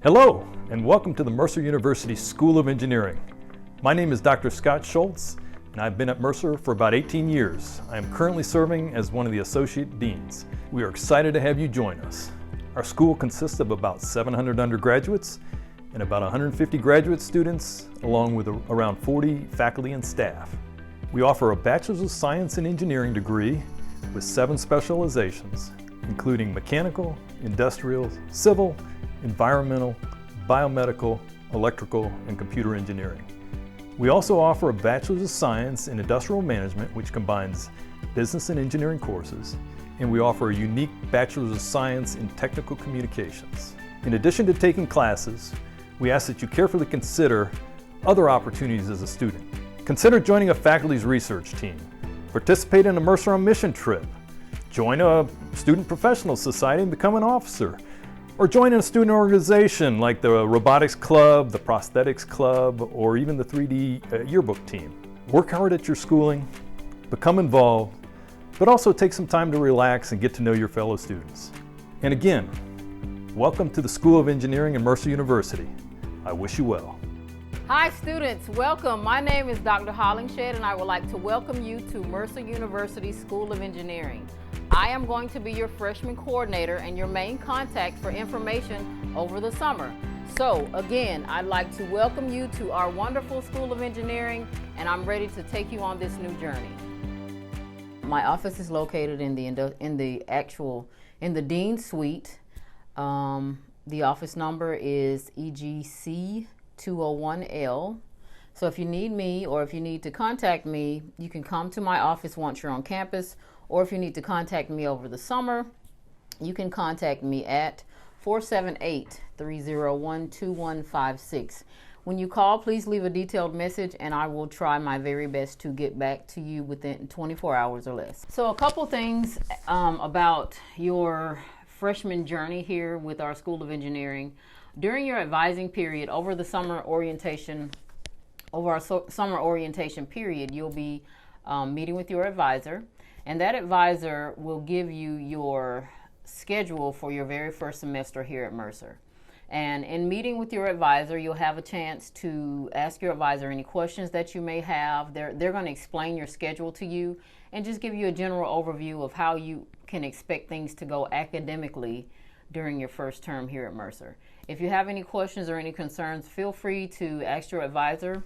Hello, and welcome to the Mercer University School of Engineering. My name is Dr. Scott Schultz, and I've been at Mercer for about 18 years. I am currently serving as one of the Associate Deans. We are excited to have you join us. Our school consists of about 700 undergraduates and about 150 graduate students, along with around 40 faculty and staff. We offer a Bachelor's of Science in Engineering degree with 7 specializations, including mechanical, industrial, civil, environmental, biomedical, electrical, and computer engineering. We also offer a Bachelor's of Science in Industrial Management, which combines business and engineering courses, and we offer a unique Bachelor's of Science in Technical Communications. In addition to taking classes, we ask that you carefully consider other opportunities as a student. Consider joining a faculty's research team, participate in a Mercer on Mission trip, join a student professional society and become an officer, or join in a student organization like the Robotics Club, the Prosthetics Club, or even the 3D yearbook team. Work hard at your schooling, become involved, but also take some time to relax and get to know your fellow students. And again, welcome to the School of Engineering at Mercer University. I wish you well. Hi students, welcome. My name is Dr. Hollingshed and I would like to welcome you to Mercer University School of Engineering. I am going to be your freshman coordinator and your main contact for information over the summer. So again, I'd like to welcome you to our wonderful School of Engineering, and I'm ready to take you on this new journey. My office is located in the Dean Suite. The office number is EGC 201L. So if you need me or if you need to contact me, you can come to my office once you're on campus, or if you need to contact me over the summer, you can contact me at 478-301-2156. When you call, please leave a detailed message and I will try my very best to get back to you within 24 hours or less. So a couple things about your freshman journey here with our School of Engineering. During your advising period over the summer orientation, summer orientation period, you'll be meeting with your advisor, and that advisor will give you your schedule for your very first semester here at Mercer. And in meeting with your advisor, you'll have a chance to ask your advisor any questions that you may have. They're going to explain your schedule to you and just give you a general overview of how you can expect things to go academically during your first term here at Mercer. If you have any questions or any concerns, feel free to ask your advisor.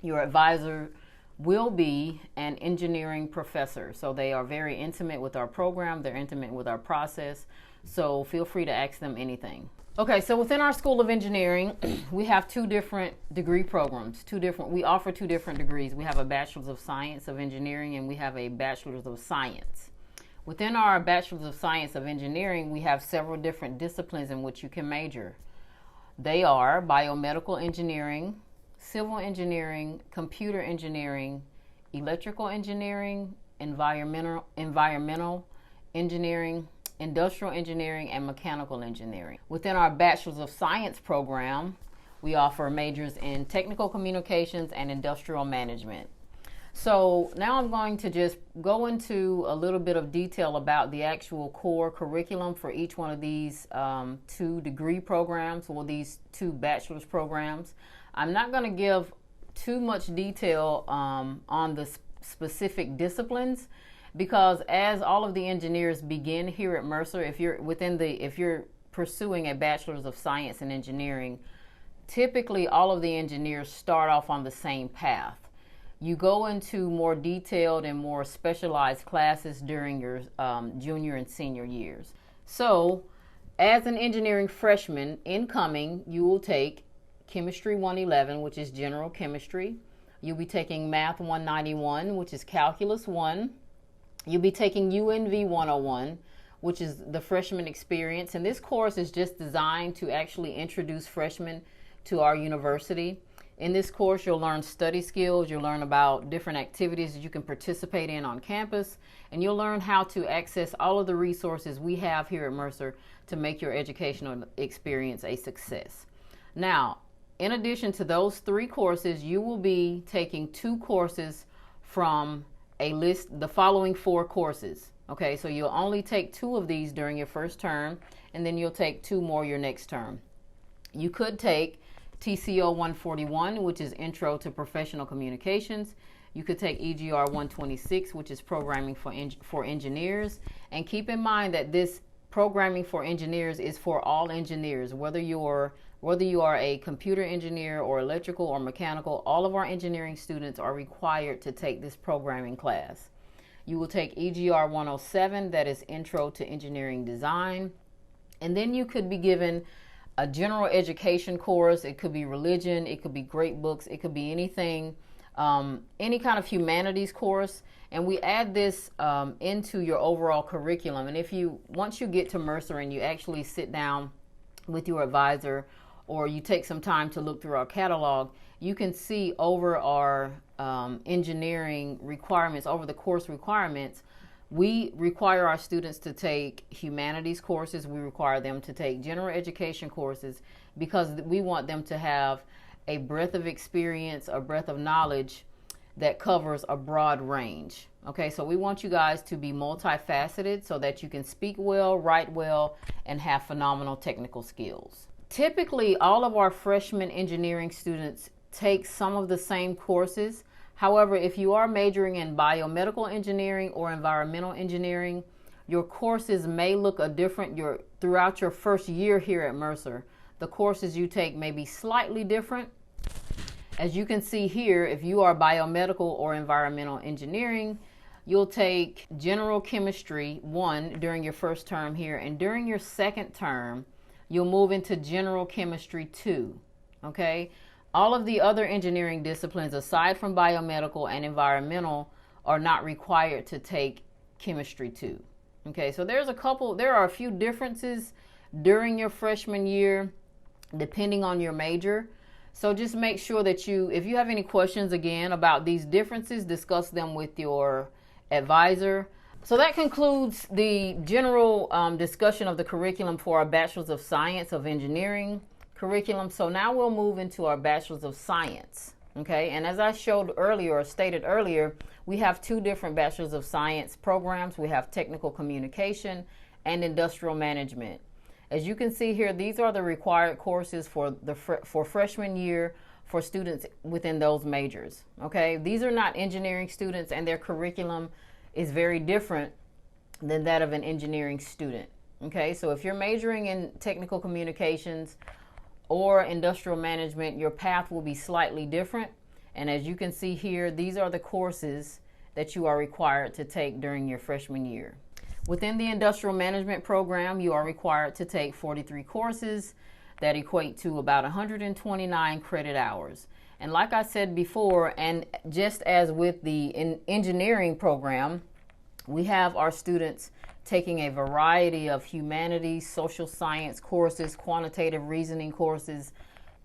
Your advisor will be an engineering professor, so they are very intimate with our program, they're intimate with our process, so feel free to ask them anything. Okay, so within our School of Engineering, we have 2 different degree programs. We offer 2 different degrees. We have a Bachelor's of Science of Engineering and we have a Bachelor's of Science. Within our Bachelor's of Science of Engineering, we have several different disciplines in which you can major. They are biomedical engineering, civil engineering, computer engineering, electrical engineering, environmental engineering, industrial engineering, and mechanical engineering. Within our Bachelor's of Science program, we offer majors in technical communications and industrial management. So now I'm going to just go into a little bit of detail about the actual core curriculum for each one of these 2 degree programs, or these 2 bachelor's programs. I'm not going to give too much detail on the specific disciplines, because as all of the engineers begin here at Mercer, if you're pursuing a Bachelor's of Science in Engineering, typically all of the engineers start off on the same path. You go into more detailed and more specialized classes during your junior and senior years. So, as an engineering freshman incoming, you will take Chemistry 111, which is General Chemistry. You'll be taking Math 191, which is Calculus 1. You'll be taking UNV 101, which is the freshman experience. And this course is just designed to actually introduce freshmen to our university. In this course, you'll learn study skills, you'll learn about different activities that you can participate in on campus, and you'll learn how to access all of the resources we have here at Mercer to make your educational experience a success. Now, in addition to those 3 courses, you will be taking 2 courses from a list, the following 4 courses. Okay, so you'll only take 2 of these during your first term, and then you'll take 2 more your next term. You could take TCO 141, which is Intro to Professional Communications. You could take EGR 126, which is Programming for Engineers. And keep in mind that this Programming for Engineers is for all engineers, whether you are a computer engineer or electrical or mechanical. All of our engineering students are required to take this programming class. You will take EGR 107, that is Intro to Engineering Design. And then you could be given a general education course. It could be religion, it could be great books, it could be anything, any kind of humanities course. And we add this into your overall curriculum. And once you get to Mercer and you actually sit down with your advisor, or you take some time to look through our catalog, you can see over our engineering requirements, over the course requirements, we require our students to take humanities courses. We require them to take general education courses because we want them to have a breadth of experience, a breadth of knowledge that covers a broad range. Okay, so we want you guys to be multifaceted so that you can speak well, write well, and have phenomenal technical skills. Typically, all of our freshman engineering students take some of the same courses. However, if you are majoring in biomedical engineering or environmental engineering, your courses may look different throughout your first year here at Mercer. The courses you take may be slightly different. As you can see here, if you are biomedical or environmental engineering, you'll take General Chemistry 1 during your first term here, and during your second term, you'll move into General Chemistry 2, okay? All of the other engineering disciplines, aside from biomedical and environmental, are not required to take Chemistry 2. Okay, so there are a few differences during your freshman year, depending on your major. So just make sure that if you have any questions again about these differences, discuss them with your advisor. So that concludes the general discussion of the curriculum for our Bachelor's of Science of Engineering curriculum. So now we'll move into our Bachelor's of Science. Okay, and as I showed earlier or stated earlier, we have two different Bachelor's of Science programs. We have Technical Communication and Industrial Management. As you can see here, these are the required courses for freshman year for students within those majors. Okay, these are not engineering students, and their curriculum is very different than that of an engineering student. Okay, so if you're majoring in Technical Communications or Industrial Management, your path will be slightly different. And as you can see here, these are the courses that you are required to take during your freshman year. Within the Industrial Management program, you are required to take 43 courses that equate to about 129 credit hours. And like I said before, and just as with the engineering program, we have our students taking a variety of humanities, social science courses, quantitative reasoning courses,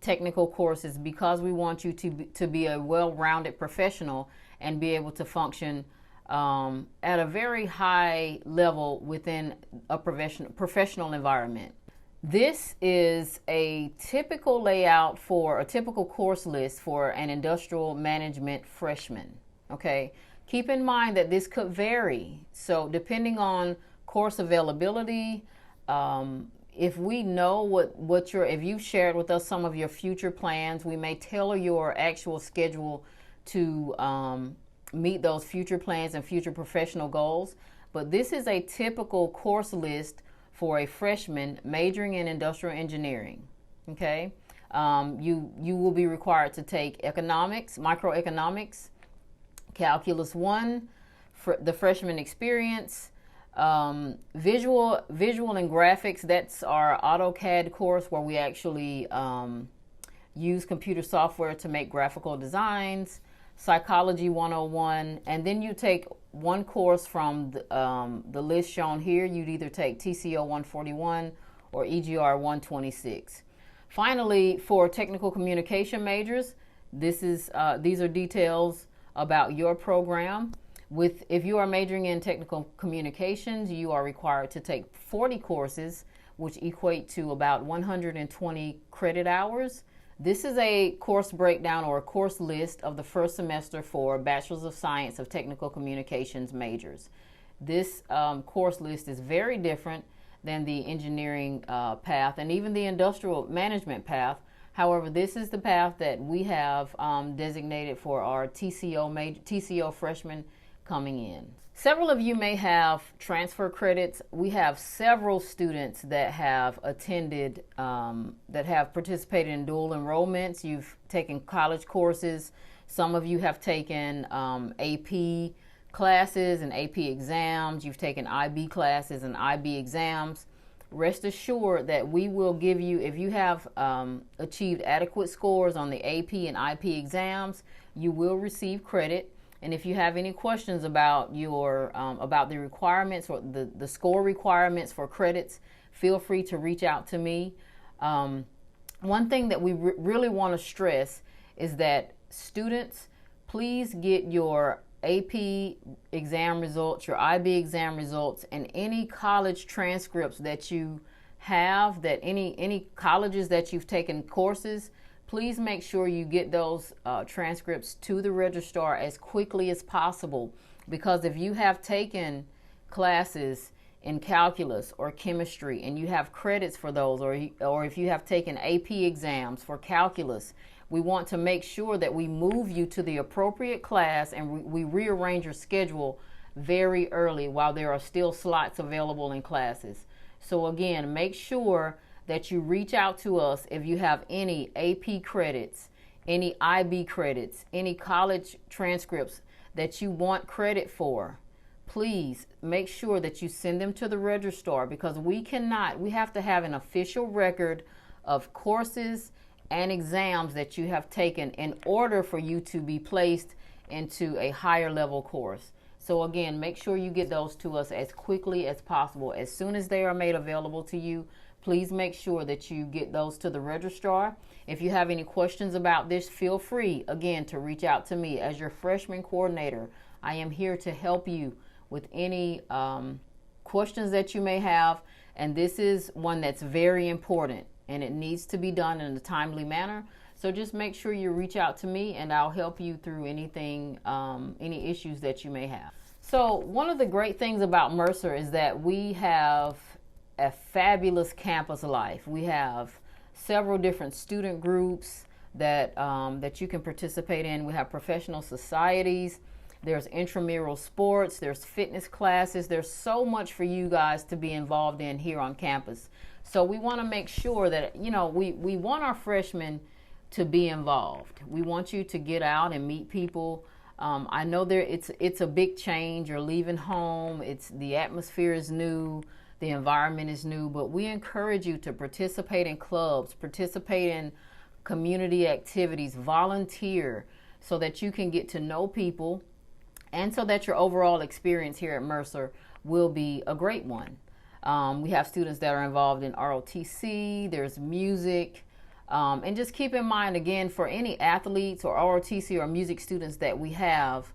technical courses, because we want you to be a well-rounded professional and be able to function at a very high level within a professional environment. This is a typical layout for a typical course list for an industrial management freshman. Okay, keep in mind that this could vary. So depending on course availability, if we know if you've shared with us some of your future plans, we may tailor your actual schedule to meet those future plans and future professional goals. But this is a typical course list for a freshman majoring in industrial engineering. Okay, you will be required to take economics, microeconomics, calculus 1, the freshman experience, visual and graphics. That's our AutoCAD course where we actually use computer software to make graphical designs. Psychology 101, and then you take one course from the list shown here. You'd either take TCO 141 or EGR 126. Finally, for technical communication majors, these are details about your program. If you are majoring in technical communications, you are required to take 40 courses, which equate to about 120 credit hours. This is a course breakdown or a course list of the first semester for Bachelor's of Science of Technical Communications majors. This course list is very different than the engineering path and even the industrial management path. However, this is the path that we have designated for our TCO freshmen coming in. Several of you may have transfer credits. We have several students that have attended, that have participated in dual enrollments. You've taken college courses. Some of you have taken AP classes and AP exams. You've taken IB classes and IB exams. Rest assured that we will give you, if you have achieved adequate scores on the AP and IP exams, you will receive credit. And if you have any questions about your about the requirements or the score requirements for credits, feel free to reach out to me. One thing that we really want to stress is that students, please get your AP exam results, your IB exam results, and any college transcripts that you have, that any colleges that you've taken courses, please make sure you get those transcripts to the registrar as quickly as possible, because if you have taken classes in calculus or chemistry and you have credits for those, or if you have taken AP exams for calculus, we want to make sure that we move you to the appropriate class and we rearrange your schedule very early while there are still slots available in classes. So again, make sure that you reach out to us if you have any AP credits, any IB credits, any college transcripts that you want credit for. Please make sure that you send them to the registrar, because we have to have an official record of courses and exams that you have taken in order for you to be placed into a higher level course. So again, make sure you get those to us as quickly as possible. As soon as they are made available to you, please make sure that you get those to the registrar. If you have any questions about this, feel free, again, to reach out to me as your freshman coordinator. I am here to help you with any questions that you may have, and this is one that's very important, and it needs to be done in a timely manner. So just make sure you reach out to me and I'll help you through anything, any issues that you may have. So one of the great things about Mercer is that we have a fabulous campus life. We have several different student groups that you can participate in. We have professional societies. There's intramural sports. There's fitness classes. There's so much for you guys to be involved in here on campus. So we want to make sure that, we want our freshmen to be involved. We want you to get out and meet people. I know it's a big change. You're leaving home. The atmosphere is new. The environment is new, but we encourage you to participate in clubs, participate in community activities, volunteer, so that you can get to know people and so that your overall experience here at Mercer will be a great one. We have students that are involved in ROTC, there's music, and just keep in mind, again, for any athletes or ROTC or music students that we have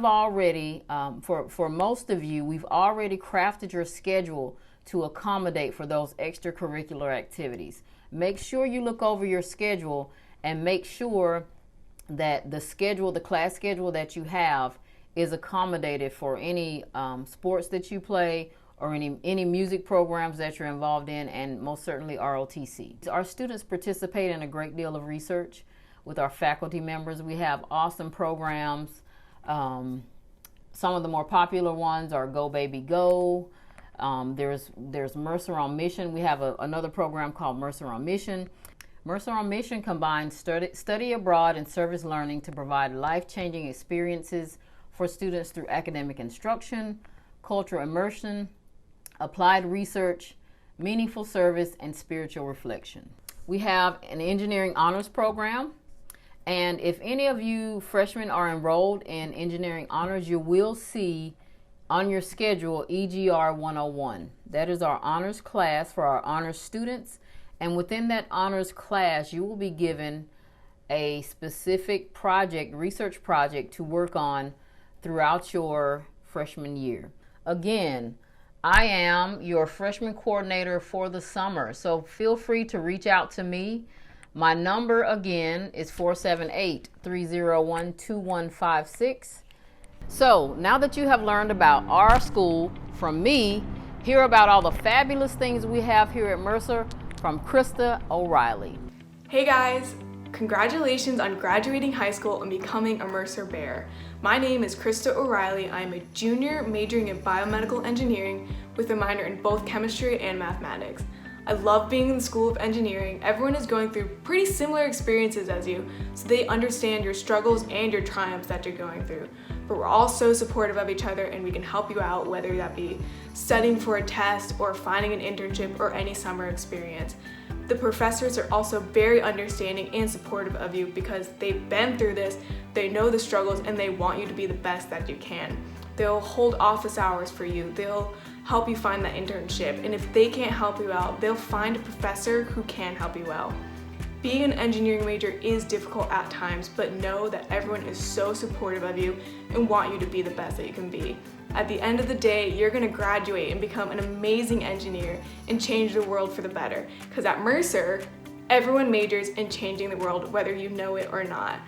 already, for most of you, we've already crafted your schedule to accommodate for those extracurricular activities. Make sure you look over your schedule and make sure that the class schedule that you have is accommodated for any sports that you play or any music programs that you're involved in, and most certainly ROTC. Our students participate in a great deal of research with our faculty members. We have awesome programs. Some of the more popular ones are Go Baby Go. There's Mercer on Mission. We have another program called Mercer on Mission. Mercer on Mission combines study abroad and service learning to provide life-changing experiences for students through academic instruction, cultural immersion, applied research, meaningful service, and spiritual reflection. We have an engineering honors program. And if any of you freshmen are enrolled in engineering honors, you will see on your schedule EGR 101. That is our honors class for our honors students. And within that honors class, you will be given a specific project, research project to work on throughout your freshman year. Again, I am your freshman coordinator for the summer, so feel free to reach out to me. My number again is 478-301-2156. So now that you have learned about our school from me, Hear about all the fabulous things we have here at Mercer from Krista O'Reilly. Hey guys! Congratulations on graduating high school and becoming a Mercer Bear. My name is Krista O'Reilly. I'm a junior majoring in biomedical engineering with a minor in both chemistry and mathematics. I love being in the School of Engineering. Everyone is going through pretty similar experiences as you, so they understand your struggles and your triumphs that you're going through. But we're all so supportive of each other and we can help you out, whether that be studying for a test or finding an internship or any summer experience. The professors are also very understanding and supportive of you because they've been through this, they know the struggles, and they want you to be the best that you can. They'll hold office hours for you, they'll help you find that internship, and if they can't help you out, they'll find a professor who can help you out. Being an engineering major is difficult at times, but know that everyone is so supportive of you and want you to be the best that you can be. At the end of the day, you're going to graduate and become an amazing engineer and change the world for the better. Because at Mercer, everyone majors in changing the world, whether you know it or not.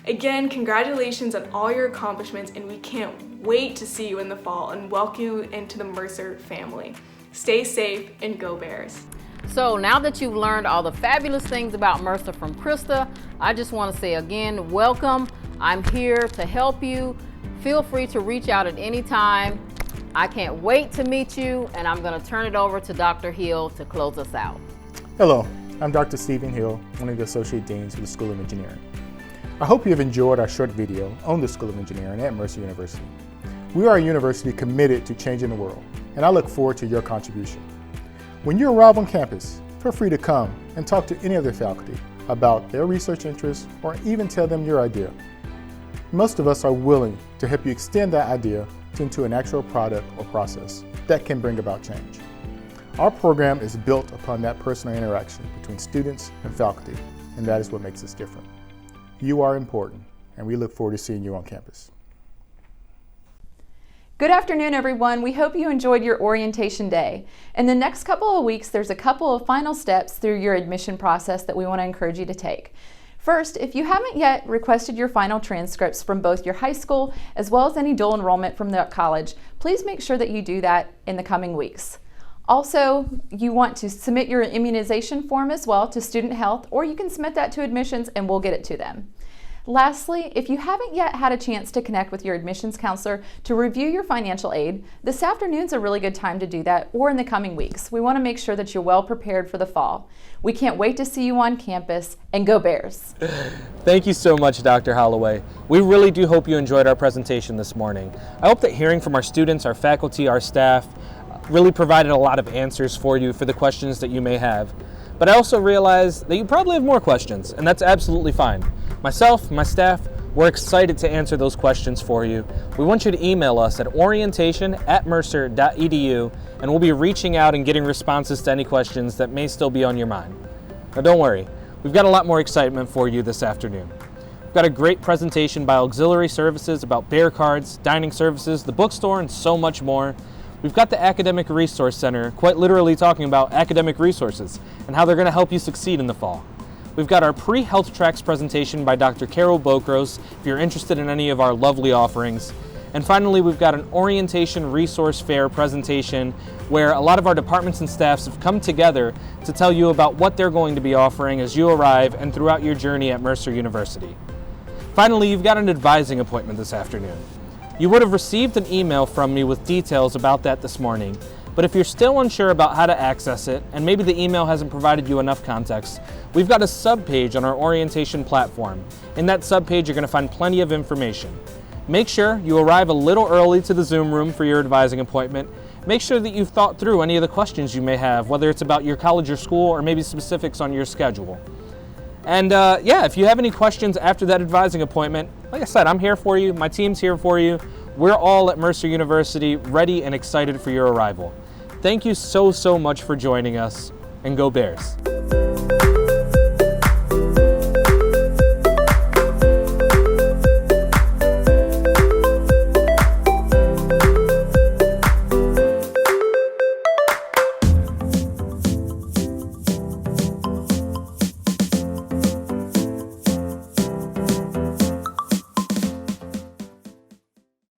Again, congratulations on all your accomplishments, and we can't wait to see you in the fall and welcome you into the Mercer family. Stay safe and go Bears. So now that you've learned all the fabulous things about Mercer from Krista, I just want to say again, welcome. I'm here to help you. Feel free to reach out at any time. I can't wait to meet you, and I'm going to turn it over to Dr. Hill to close us out. Hello, I'm Dr. Stephen Hill, one of the Associate Deans for the School of Engineering. I hope you have enjoyed our short video on the School of Engineering at Mercer University. We are a university committed to changing the world, and I look forward to your contribution. When you arrive on campus, feel free to come and talk to any of the faculty about their research interests or even tell them your idea. Most of us are willing to help you extend that idea into an actual product or process that can bring about change. Our program is built upon that personal interaction between students and faculty, and that is what makes us different. You are important, and we look forward to seeing you on campus. Good afternoon, everyone. We hope you enjoyed your orientation day. In the next couple of weeks, there's a couple of final steps through your admission process that we want to encourage you to take. First, if you haven't yet requested your final transcripts from both your high school as well as any dual enrollment from the college, please make sure that you do that in the coming weeks. Also, you want to submit your immunization form as well to Student Health, or you can submit that to admissions and we'll get it to them. Lastly, if you haven't yet had a chance to connect with your admissions counselor to review your financial aid, this afternoon's a really good time to do that, or in the coming weeks. We want to make sure that you're well prepared for the fall. We can't wait to see you on campus, and go Bears! Thank you so much, Dr. Holloway. We really do hope you enjoyed our presentation this morning. I hope that hearing from our students, our faculty, our staff really provided a lot of answers for you for the questions that you may have. But I also realize that you probably have more questions, and that's absolutely fine. Myself, my staff, we're excited to answer those questions for you. We want you to email us at orientation@mercer.edu, and we'll be reaching out and getting responses to any questions that may still be on your mind. Now don't worry, we've got a lot more excitement for you this afternoon. We've got a great presentation by Auxiliary Services about Bear Cards, dining services, the bookstore, and so much more. We've got the Academic Resource Center quite literally talking about academic resources and how they're going to help you succeed in the fall. We've got our pre-health tracks presentation by Dr. Carol Bokros if you're interested in any of our lovely offerings. And finally, we've got an orientation resource fair presentation where a lot of our departments and staffs have come together to tell you about what they're going to be offering as you arrive and throughout your journey at Mercer University. Finally, you've got an advising appointment this afternoon. You would have received an email from me with details about that this morning, but if you're still unsure about how to access it, and maybe the email hasn't provided you enough context, we've got a subpage on our orientation platform. In that subpage, you're going to find plenty of information. Make sure you arrive a little early to the Zoom room for your advising appointment. Make sure that you've thought through any of the questions you may have, whether it's about your college or school or maybe specifics on your schedule. And if you have any questions after that advising appointment, like I said, I'm here for you. My team's here for you. We're all at Mercer University ready and excited for your arrival. Thank you so much for joining us, and go Bears.